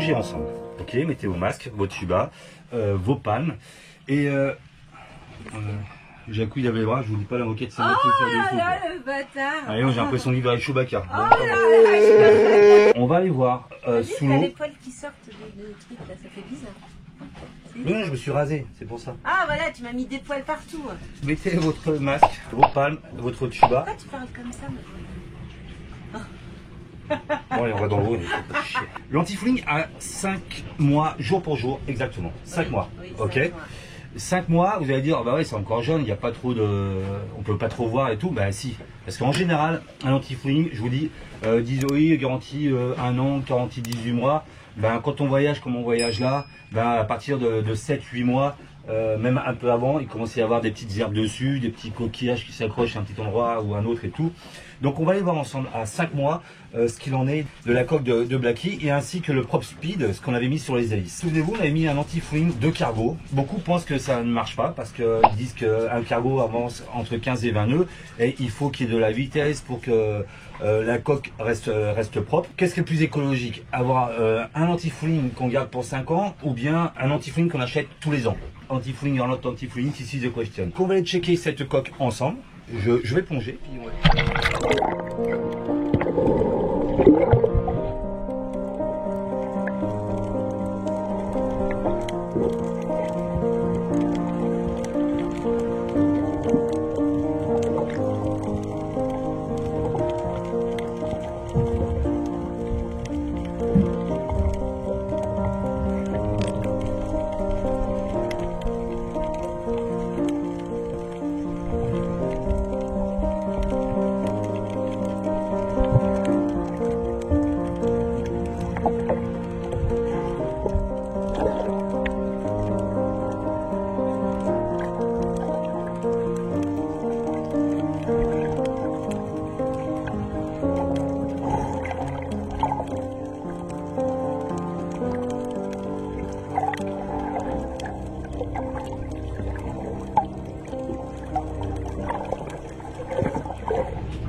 plonger ensemble. Ok, mettez vos masques, vos tubas, vos palmes. Et j'ai un coup d'avait les bras, je vous dis pas la moquette, c'est moi qui Oh là là, le bâtard. Allez, j'ai l'impression de vivre avec Chewbacca. Oh là là. On va aller voir sous l'eau. Les poils qui sortent de truc là, ça fait bizarre. Non, je me suis rasé, c'est pour ça. Ah voilà, tu m'as mis des poils partout. Mettez votre masque, vos palmes, votre tuba. Pourquoi tu parles comme ça? Bon, allez, on va dans l'eau. L'antifouling a 5 mois, jour pour jour, exactement. 5 mois. Oui, ok. 5 mois. 5 mois, vous allez dire, bah ouais, c'est encore jeune, il n'y a pas trop de. On peut pas trop voir et tout. Bah si. Parce qu'en général, un antifouling, je vous dis, 10 OI, garantie 1 an, garantie 18 mois. Ben, quand on voyage comme on voyage là, ben, à partir de 7-8 mois, même un peu avant, il commence à y avoir des petites herbes dessus, des petits coquillages qui s'accrochent à un petit endroit ou à un autre et tout. Donc on va aller voir ensemble à 5 mois ce qu'il en est de la coque de Blackie et ainsi que le Prop Speed, ce qu'on avait mis sur les hélices. Souvenez-vous, on avait mis un anti-fouling de cargo. Beaucoup pensent que ça ne marche pas parce qu'ils disent qu'un cargo avance entre 15 et 20 nœuds et il faut qu'il y ait de la vitesse pour que la coque reste propre. Qu'est-ce qui est le plus écologique? Avoir un anti-fouling qu'on garde pour 5 ans ou bien un anti-fouling qu'on achète tous les ans? Anti-fouling or not anti-fouling, this is the question. On va aller checker cette coque ensemble. Je vais plonger. Puis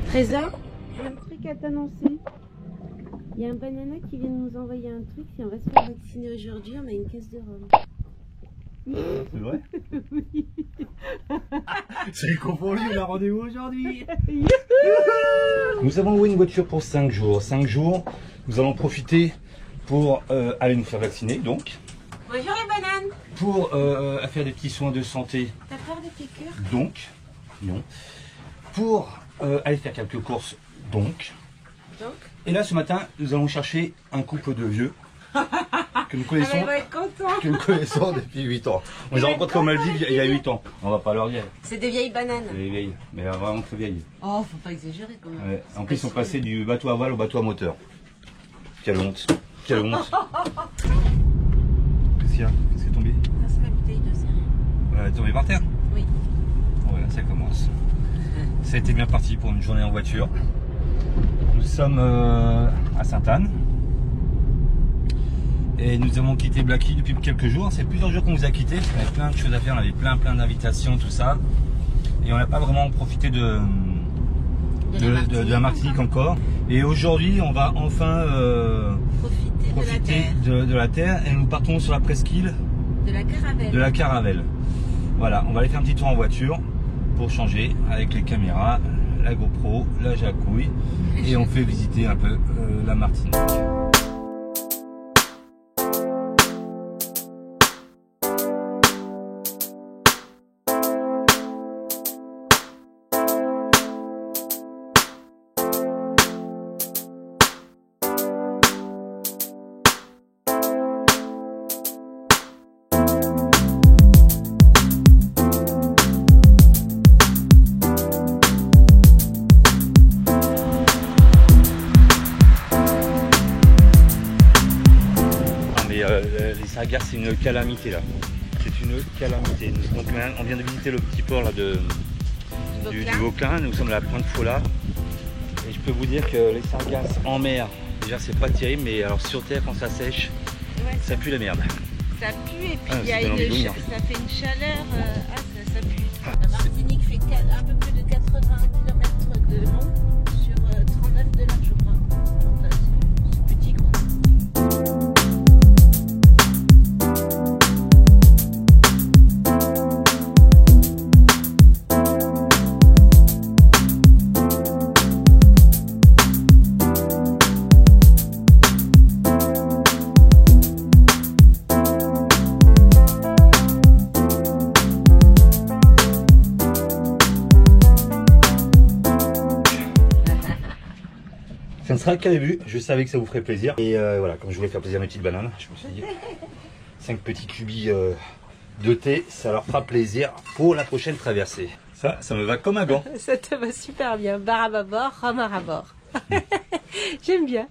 Trésor, j'ai un truc à t'annoncer. Il y a un banana qui vient de nous envoyer un truc. Si on va se faire vacciner aujourd'hui, on a une caisse de rhum. c'est vrai? Oui. C'est confondu, on a rendez-vous aujourd'hui. Nous avons loué une voiture pour 5 jours. 5 jours, nous allons profiter pour aller nous faire vacciner, donc. Bonjour les bananes. Pour faire des petits soins de santé, T'as peur des piqûres? donc. Non. Pour aller faire quelques courses, donc. Et là, ce matin, nous allons chercher un couple de vieux que nous connaissons, Ah, elle va être contente. que nous connaissons depuis 8 ans. On les a rencontrés aux Maldives il y a 8 ans. On va pas leur dire. C'est des vieilles bananes. Les vieilles, mais vraiment très vieilles. Oh, faut pas exagérer quand même. Ouais. En plus, ils sont passés du bateau à voile au bateau à moteur. Quelle honte. Quelle honte. Qu'est-ce qu'il y a? Qu'est-ce qui est tombé? Ça, c'est la bouteille de céréales. Elle est tombée par terre? Oui. Voilà, ça commence. Ça a été bien parti pour une journée en voiture. Nous sommes à Sainte-Anne. Et nous avons quitté Blackie depuis quelques jours. C'est plusieurs jours qu'on nous a quittés. Parce qu'on avait plein de choses à faire. On avait plein d'invitations, tout ça. Et on n'a pas vraiment profité de la Martinique encore. Et aujourd'hui, on va enfin profiter de la terre. Et nous partons sur la presqu'île de la Caravelle. Voilà, on va aller faire un petit tour en voiture pour changer avec les caméras, la GoPro, la jacouille. Et on fait visiter un peu la Martinique. Les sargasses, c'est une calamité là. C'est une calamité. Donc on vient de visiter le petit port là du Vauclin. Nous sommes à la Pointe Fola. Et je peux vous dire que les sargasses en mer, déjà c'est pas terrible, mais alors sur terre quand ça sèche, ouais, ça pue la merde. Ça pue et puis il y a ça fait une chaleur, ça pue. La Martinique fait un peu plus de 80 km de long sur 39 de large, je crois. Enfin, c'est petit quoi. sera qu'un début, je savais que ça vous ferait plaisir. Et voilà, comme je voulais faire plaisir à mes petites bananes, je me suis dit 5 petits cubis de thé, ça leur fera plaisir pour la prochaine traversée. Ça me va comme un gant. Ça te va super bien. Bar à bâbord, rhum à rabord. J'aime bien.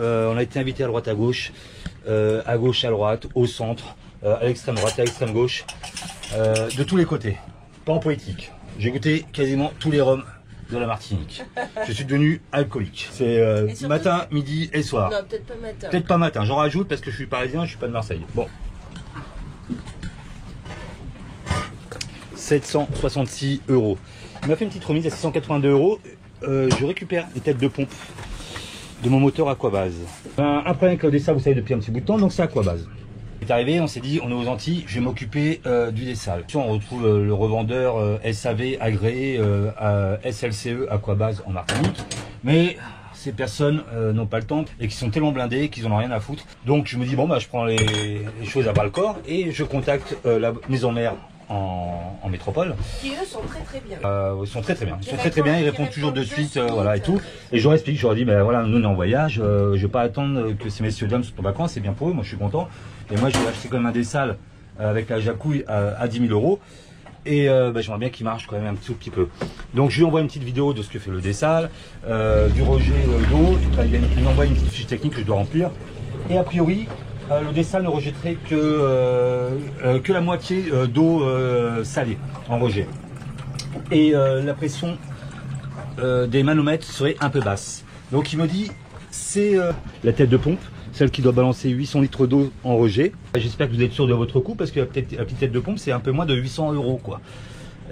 On a été invité à droite à gauche à droite, au centre, à l'extrême droite, à l'extrême gauche, de tous les côtés, pas en politique. J'ai goûté quasiment tous les rhums de la Martinique. Je suis devenu alcoolique. C'est matin, midi et soir. Non, peut-être pas matin. Peut-être pas matin, j'en rajoute parce que je suis parisien, je suis pas de Marseille. Bon. 766 €. Il m'a fait une petite remise à 682 €. Je récupère les têtes de pompe de mon moteur Aquabase. Un problème avec le dessal, vous savez, depuis un petit bout de temps, donc c'est Aquabase. C'est arrivé, on s'est dit, on est aux Antilles, je vais m'occuper du dessal. On retrouve le revendeur SAV agréé à SLCE Aquabase en Martinique, mais ces personnes n'ont pas le temps et qui sont tellement blindées qu'ils n'en ont rien à foutre. Donc je me dis, bon, bah, je prends les choses à bras le corps et je contacte la maison mère en métropole. Qui eux sont très très bien. Ils sont très bien. Ils sont très bien. Ils répondent toujours de suite, voilà et tout. Et je leur explique, je leur dis, ben voilà, nous on est en voyage. Je vais pas attendre que ces messieurs dames soient en vacances. C'est bien pour eux. Moi je suis content. Et moi j'ai acheté quand même un dessal avec la jacouille à 10 000 €. Et j'aimerais bien qu'il marche quand même un tout petit peu. Donc je lui envoie une petite vidéo de ce que fait le dessal, du rejet d'eau. Il m'envoie une petite fiche technique que je dois remplir. Et a priori, le dessal ne rejetterait que la moitié d'eau salée en rejet. Et la pression des manomètres serait un peu basse. Donc il me dit, c'est la tête de pompe, celle qui doit balancer 800 litres d'eau en rejet. J'espère que vous êtes sûr de votre coût, parce que la petite tête de pompe, c'est un peu moins de 800 € quoi.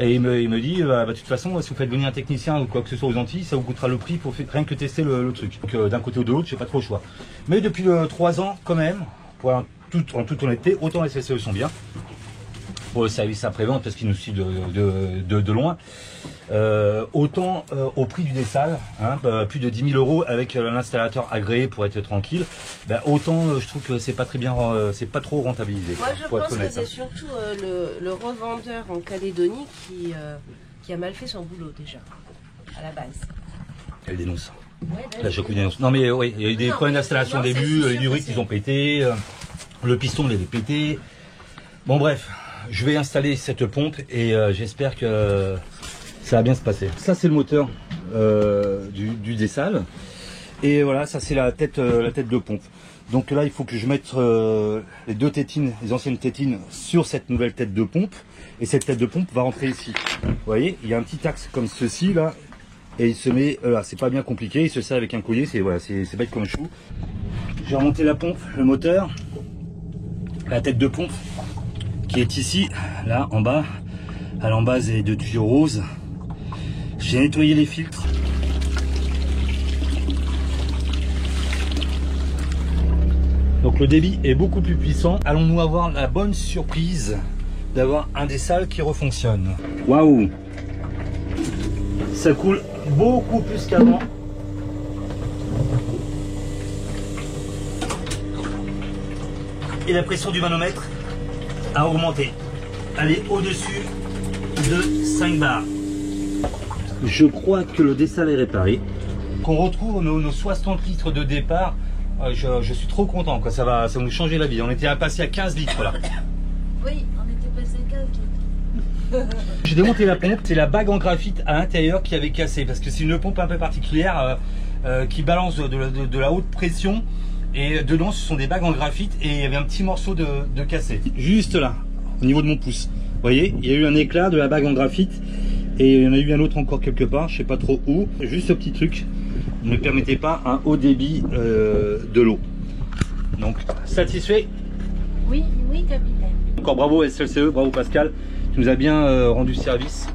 Et il me dit, de toute façon, si vous faites venir un technicien ou quoi que ce soit aux Antilles, ça vous coûtera le prix pour rien que tester le truc. Donc d'un côté ou de l'autre, j'ai pas trop le choix. Mais depuis 3 ans, quand même, en toute honnêteté, autant les SLCE sont bien, pour le service après-vente parce qu'ils nous suivent de loin, autant au prix du dessal, hein, plus de 10 000 € avec l'installateur agréé pour être tranquille, autant je trouve que c'est pas très bien, c'est pas trop rentabilisé. Moi je pense que c'est surtout le revendeur en Calédonie qui a mal fait son boulot déjà, à la base. Elle dénonce. Ouais, la jacouille dénonce. Non mais oui, il y a eu des problèmes d'installation au début, les durites ils ont pété, le piston il avait pété. Bon bref, je vais installer cette pompe et j'espère que ça va bien se passer. Ça c'est le moteur du dessal. Et voilà, ça c'est la tête de pompe. Donc là il faut que je mette les deux tétines, les anciennes tétines sur cette nouvelle tête de pompe. Et cette tête de pompe va rentrer ici. Vous voyez, il y a un petit axe comme ceci là. Et il se met, là c'est pas bien compliqué, il se serre avec un collier, c'est voilà, c'est bête comme chou. J'ai remonté la pompe, le moteur, la tête de pompe qui est ici, là en bas, à l'embase et de tuyaux roses. J'ai nettoyé les filtres. Donc le débit est beaucoup plus puissant. Allons-nous avoir la bonne surprise d'avoir un dessal qui refonctionne. Waouh! Ça coule beaucoup plus qu'avant. Et la pression du manomètre a augmenté. Elle est au-dessus de 5 bars. Je crois que le dessal est réparé. Qu'on retrouve nos 60 litres de départ, je suis trop content, quoi. Ça va nous changer la vie. On était passé à 15 litres là. Oui, on était passé à 15 litres. J'ai démonté la pompe, c'est la bague en graphite à l'intérieur qui avait cassé, parce que c'est une pompe un peu particulière qui balance de la haute pression, et dedans ce sont des bagues en graphite et il y avait un petit morceau de cassé, juste là, au niveau de mon pouce. Vous voyez, il y a eu un éclat de la bague en graphite et il y en a eu un autre encore quelque part, je sais pas trop où. Juste ce petit truc ne permettait pas un haut débit de l'eau. Donc satisfait? Oui, oui capitaine. Encore bravo SLCE, bravo Pascal. Tu nous as bien rendu service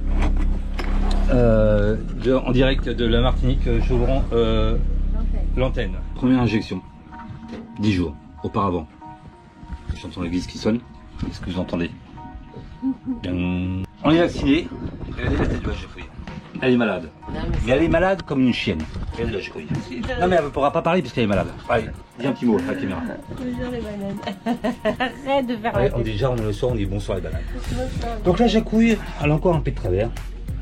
en direct de la Martinique, j'ouvre l'antenne. première injection. 10 jours auparavant. J'entends l'église qui sonne. Est-ce que vous entendez? On est vacciné. Regardez la tête de la Jacouille. Elle est malade. Mais elle est malade comme une chienne. Regardez la Jacouille. Non mais elle ne pourra pas parler parce qu'elle est malade. Allez, dis un petit mot à la caméra. Bonjour les bananes. Arrête de faire la tête. Déjà, on est le soir, on dit bonsoir les bananes. Donc la Jacouille, elle a encore un peu de travers.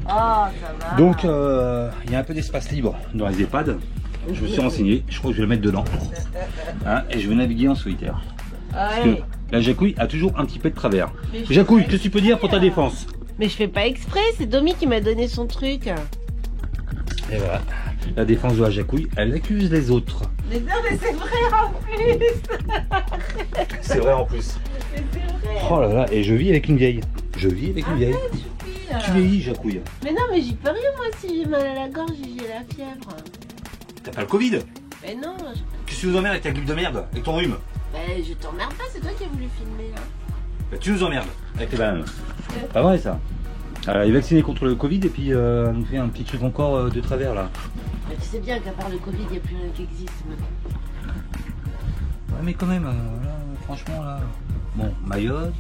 Oh, ça va. Donc il y a un peu d'espace libre dans les EHPAD. Je me suis renseigné, je crois que je vais le mettre dedans. Hein, et je vais naviguer en solitaire. Parce que la Jacouille a toujours un petit peu de travers. Jacouille, qu'est-ce que tu peux dire pour ta défense? Mais je fais pas exprès, c'est Domi qui m'a donné son truc. Et voilà, la défense de la Jacouille, elle accuse les autres. Mais non, mais c'est vrai en plus. C'est vrai en plus. Mais c'est vrai. Oh là là, et je vis avec une vieille. Je vis avec une vieille. Tu vieillis, Jacouille. Mais non, mais j'y peux rien moi si j'ai mal à la gorge et j'ai la fièvre. T'as pas le Covid? Mais non. Qu'est-ce que tu nous emmerdes avec ta grippe de merde? Avec ton rhume? Mais je t'emmerde pas, c'est toi qui as voulu filmer. Hein. Bah, tu nous emmerdes avec tes bananes. Pas vrai ça. Elle est vaccinée contre le Covid et puis elle nous fait un petit truc encore de travers là. Mais tu sais bien qu'à part le Covid, il n'y a plus rien qui existe maintenant. Ouais mais quand même, là, franchement là. Bon, Mayotte.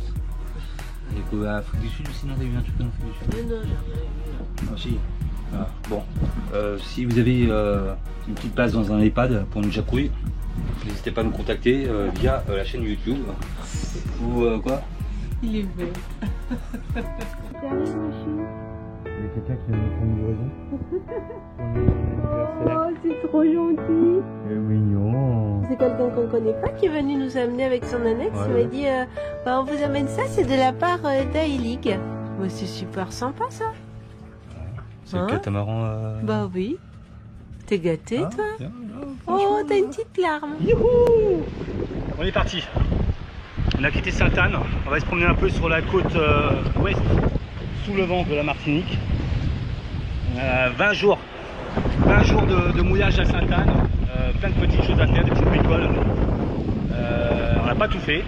Et Afrique du Sud aussi, non, t'as eu un truc en Afrique du Sud? Mais non, j'ai rien vu. Ah si. Ah, bon, si vous avez une petite place dans un EHPAD pour une Jacouille, n'hésitez pas à nous contacter via la chaîne YouTube ou quoi. Il est belle. Il y a quelqu'un qui vient de faire une livraison. Oh, c'est trop gentil. C'est mignon. C'est quelqu'un qu'on connaît pas qui est venu nous amener avec son annexe. Ouais. Il m'a dit bah, on vous amène ça, c'est de la part d'A-League. Bah, c'est super sympa ça. C'est Hein? le catamaran. Bah oui. T'es gâté Ah, toi? tiens, Oh, t'as une petite larme. Youhou! On est parti. On a quitté Sainte-Anne. On va se promener un peu sur la côte ouest, sous le vent de la Martinique. On a 20 jours de mouillage à Sainte-Anne. Plein de petites choses à faire, des petites bricoles. On n'a pas tout fait.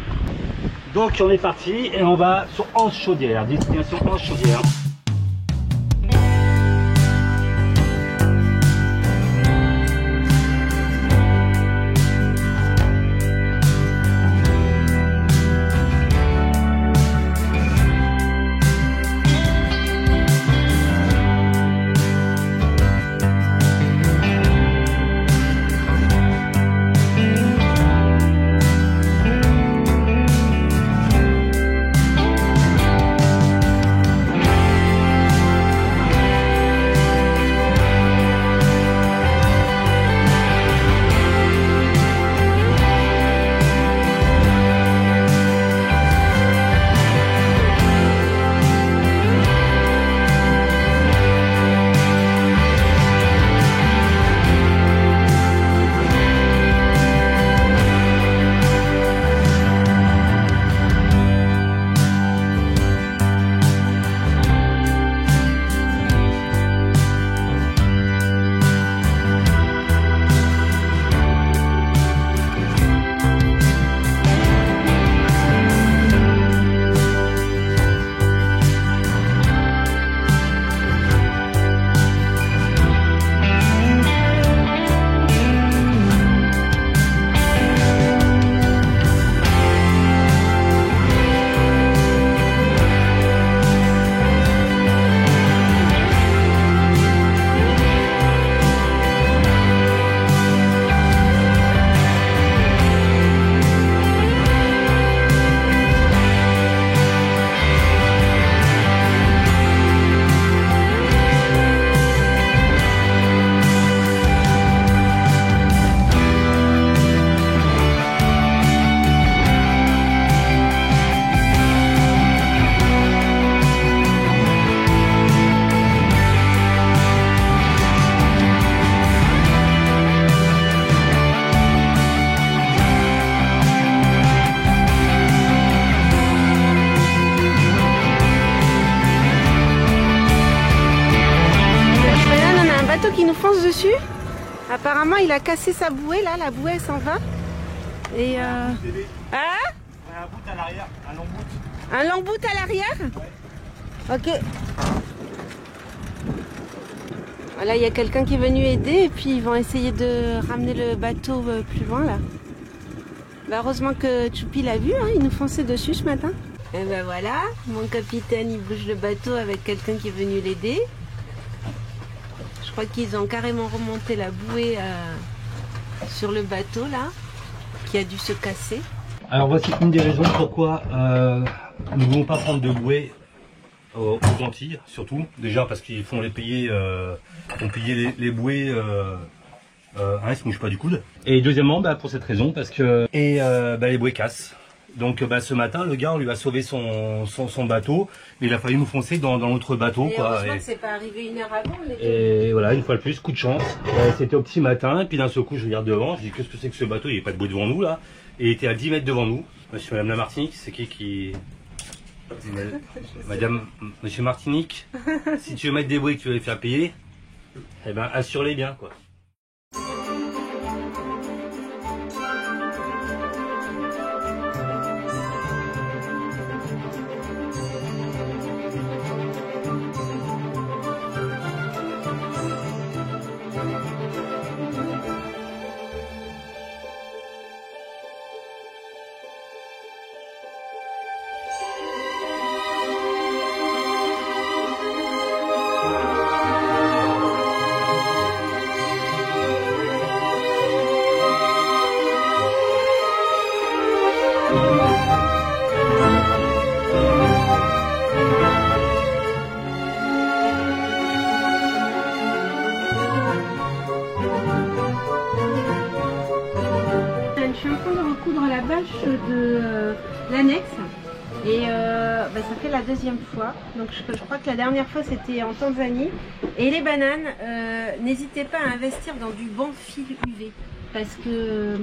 Donc on est parti et on va sur Anse-Chaudière, destination Anse-Chaudière. Qui nous fonce dessus. Apparemment il a cassé sa bouée là, la bouée elle s'en va. Et hein? Un bout à l'arrière, un long bout. Un long bout à l'arrière? Ouais. Ok. Voilà, il y a quelqu'un qui est venu aider et puis ils vont essayer de ramener le bateau plus loin là. Bah, heureusement que Tchoupi l'a vu, hein, ils nous fonçaient dessus ce matin. Et ben voilà, mon capitaine il bouge le bateau avec quelqu'un qui est venu l'aider. Je crois qu'ils ont carrément remonté la bouée sur le bateau là, qui a dû se casser. Alors voici une des raisons pourquoi nous ne voulons pas prendre de bouée aux Antilles, surtout. Déjà parce qu'ils font les payer, les bouées, ils se mouchent pas du coude. Et deuxièmement, pour cette raison, parce que les bouées cassent. Donc ce matin, le gars, on lui a sauvé son bateau, mais il a fallu nous foncer dans notre bateau. Et heureusement que c'est pas arrivé une heure avant. Et voilà, une fois de plus, coup de chance. C'était au petit matin, et puis d'un seul coup, je regarde devant, je dis qu'est-ce que c'est que ce bateau, il n'y avait pas de bouée devant nous là. Et il était à 10 mètres devant nous. Monsieur, Madame la Martinique, c'est qui Madame, Monsieur Martinique, si tu veux mettre des bouées que tu veux les faire payer, eh ben assure-les bien quoi. Je suis en train de recoudre la bâche de l'annexe et ça fait la deuxième fois. Donc je crois que la dernière fois c'était en Tanzanie. Et les bananes, n'hésitez pas à investir dans du bon fil UV parce que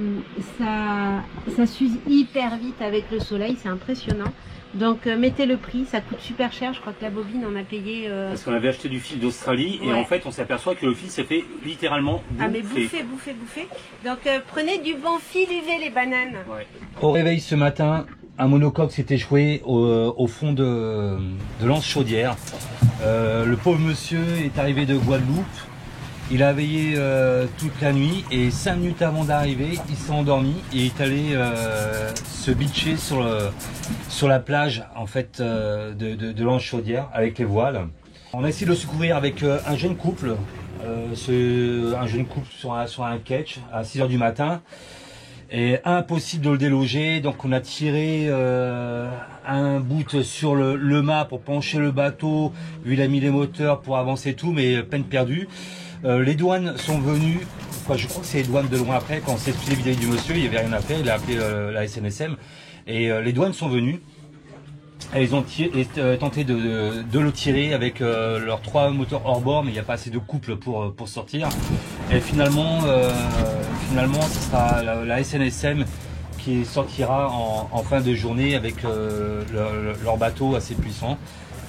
ça s'use hyper vite avec le soleil, c'est impressionnant. Donc mettez le prix, ça coûte super cher, je crois que la bobine en a payé... Parce qu'on avait acheté du fil d'Australie et en fait on s'aperçoit que le fil s'est fait littéralement bouffer. Ah mais bouffer. Donc prenez du bon fil UV les bananes. Ouais. Au réveil ce matin, un monocoque s'est échoué au fond de l'anse chaudière. Le pauvre monsieur est arrivé de Guadeloupe. Il a veillé toute la nuit et 5 minutes avant d'arriver, il s'est endormi et il est allé se bitcher sur la plage en fait de l'anse chaudière avec les voiles. On a essayé de le secourir avec un jeune couple, sur un ketch à 6 h du matin. Et impossible de le déloger, donc on a tiré un bout sur le mât pour pencher le bateau, lui il a mis les moteurs pour avancer tout, mais peine perdue. Les douanes sont venues, je crois que c'est les douanes de loin après, quand on s'est expliqué vis-à-vis du monsieur, il n'y avait rien à faire, il a appelé la SNSM, et les douanes sont venues, et ils ont tenté de le tirer avec leurs 3 moteurs hors bord, mais il n'y a pas assez de couple pour sortir. Et finalement ce sera la SNSM qui sortira en fin de journée avec leur bateau assez puissant.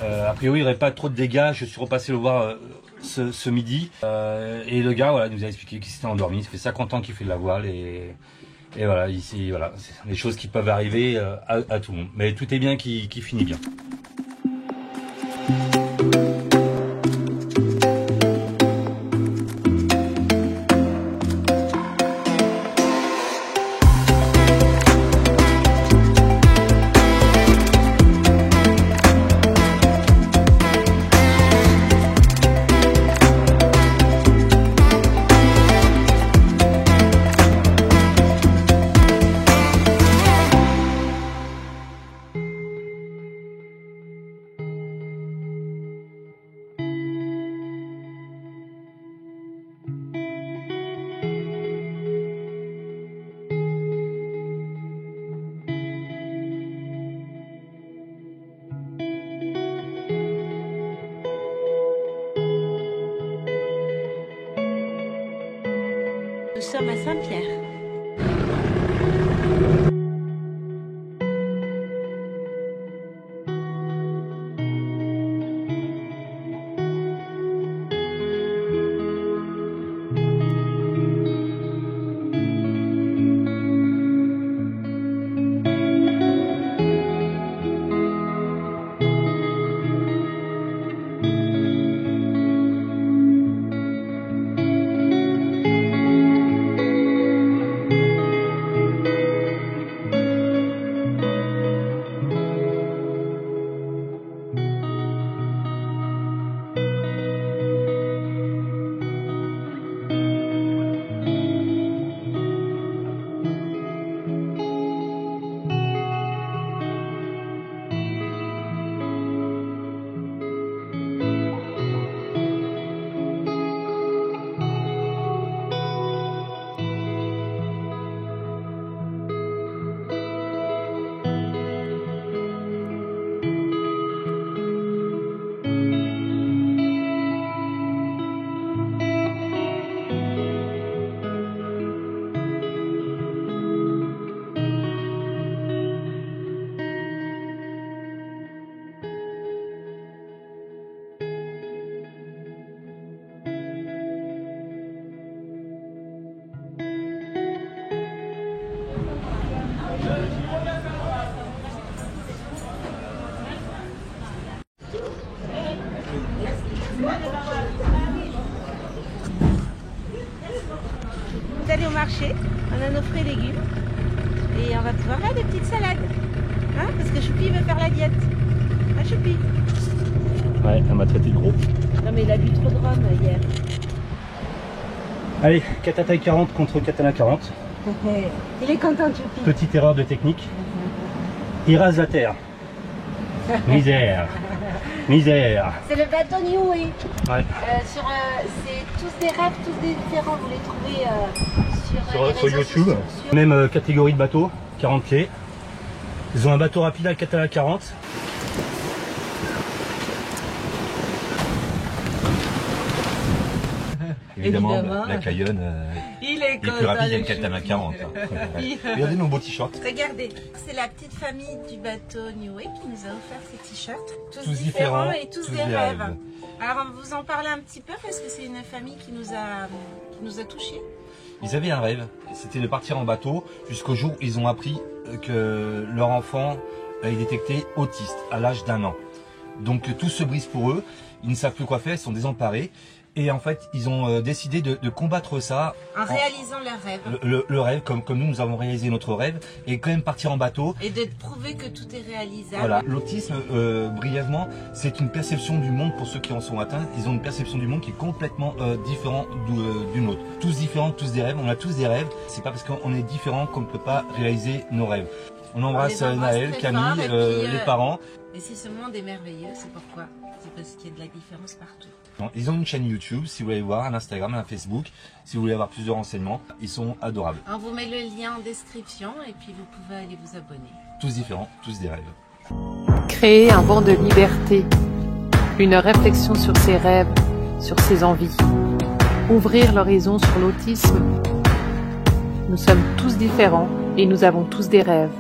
A priori, il n'y aurait pas trop de dégâts. Je suis repassé le voir ce midi. Et le gars il nous a expliqué qu'il s'était endormi. Ça fait 50 ans qu'il fait de la voile. Et voilà, ici, voilà, c'est des choses qui peuvent arriver à tout le monde. Mais tout est bien qui finit bien. Nous sommes à Saint-Pierre. Vous allez au marché, on a nos fruits et légumes et on va pouvoir faire des petites salades. Hein, parce que Choupi veut faire la diète. Ah Choupi? Ouais, elle m'a traité de gros. Non mais il a bu trop de rhum hier. Allez, Katana 40 contre Katana 40. Il est content Choupi. Petite erreur de technique. Il rase la terre. Misère. Misère. C'est le bateau Niue. Ouais. C'est tous des rêves, tous des différents. Vous les trouvez sur les Sur réseaux YouTube. sociaux. Même catégorie de bateau, 40 pieds. Ils ont un bateau rapide à Katana 40. Évidemment, la Cayenne Il est est plus rapide qu'une Katana 40. Regardez nos beaux t-shirts. Regardez, c'est la petite famille du bateau Niue qui nous a offert ces t-shirts. Tous différents différents et tous des rêves. Alors on vous en parle un petit peu parce que c'est une famille qui nous a touchés. Ils avaient un rêve, c'était de partir en bateau jusqu'au jour où ils ont appris que leur enfant est détecté autiste à l'âge d'1 an. Donc tout se brise pour eux, ils ne savent plus quoi faire, ils sont désemparés. Et en fait, ils ont décidé de combattre ça En réalisant leur rêve. Le rêve, comme nous avons réalisé notre rêve, et quand même partir en bateau. Et de prouver que tout est réalisable. Voilà. L'autisme, brièvement, c'est une perception du monde pour ceux qui en sont atteints. Ils ont une perception du monde qui est complètement différente d'une autre. Tous différents, tous des rêves. On a tous des rêves. C'est pas parce qu'on est différent qu'on ne peut pas réaliser nos rêves. On embrasse Naël, Camille, les parents. Et si ce monde est merveilleux, c'est pourquoi? C'est parce qu'il y a de la différence partout. Ils ont une chaîne YouTube, si vous voulez voir, un Instagram, un Facebook, si vous voulez avoir plus de renseignements, ils sont adorables. On vous met le lien en description et puis vous pouvez aller vous abonner. Tous différents, tous des rêves. Créer un vent de liberté, une réflexion sur ses rêves, sur ses envies, ouvrir l'horizon sur l'autisme. Nous sommes tous différents et nous avons tous des rêves.